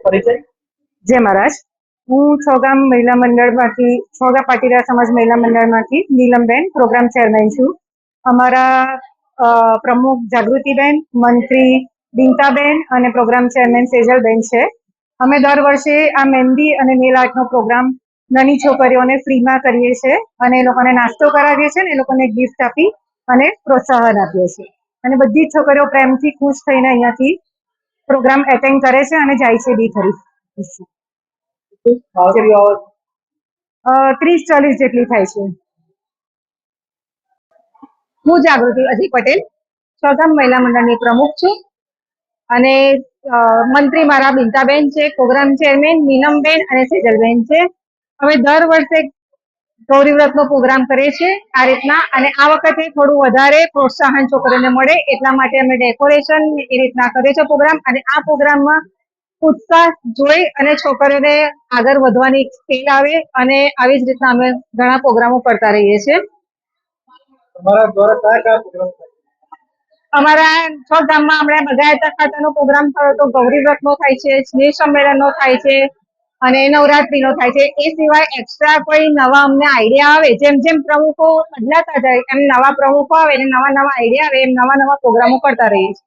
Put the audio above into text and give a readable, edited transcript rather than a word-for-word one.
પરિચય? જય મહારાજ. હું છોગામ મહિલા મંડળમાંથી, છોગા પાટીદાર સમાજ મહિલા મંડળમાંથી નીલમબેન પ્રોગ્રામ ચેરમેન છું. અમારા પ્રમુખ જાગૃતિબેન, મંત્રી બિંતાબેન અને પ્રોગ્રામ ચેરમેન સેજલબેન છે. અમે દર વર્ષે આ મહેંદી અને નેલ આર્ટનો પ્રોગ્રામ નાની છોકરીઓને ફ્રીમાં કરીએ છીએ અને એ લોકોને નાસ્તો કરાવીએ છીએ અને એ લોકોને ગિફ્ટ આપી અને પ્રોત્સાહન આપીએ છીએ. અને બધી જ છોકરીઓ પ્રેમથી ખુશ થઈને અહીંયાથી પ્રોગ્રામ એટેન્ડ કરે છે અને જાય છે બી ખરી. 30-40 જેટલી થાય છે. હું જાગૃતિ અજય પટેલ, છોગામ મહિલા મંડળની પ્રમુખ છું અને મંત્રી મારા બિંતાબેન છે, પ્રોગ્રામ ચેરમેન નીલમબેન અને સેજલબેન છે. અમે દર વર્ષે ગૌરી વ્રતનો પ્રોગ્રામ કરીએ છીએ આ રીતના, અને આ વખતે થોડું વધારે પ્રોત્સાહન છોકરીઓને મળે એટલા માટે અમે ડેકોરેશન એ રીતના કરીએ છીએ પ્રોગ્રામ. અને આ પ્રોગ્રામમાં ઉત્સાહ જોઈ અને છોકરીઓને આગળ વધવાની સ્કીલ આવે અને આવી જ રીતના અમે ઘણા પ્રોગ્રામો કરતા રહીએ છીએ. તમારા દ્વારા કયા પ્રોગ્રામ થાય? અમારા છ ગામમાં હમણાં બગાયતા ખાતાનો પ્રોગ્રામ થયો તો ગૌરી વ્રતનો થાય છે, સ્નેહ સંમેલનનો થાય છે અને નવરાત્રીનો થાય છે. એ સિવાય એક્સ્ટ્રા કોઈ નવા અમને આઈડિયા આવે, જેમ જેમ પ્રમુખો બદલાતા જાય એમ નવા પ્રમુખો આવે, નવા આઈડિયા આવે, એમ નવા પ્રોગ્રામો કરતા રહીએ છીએ.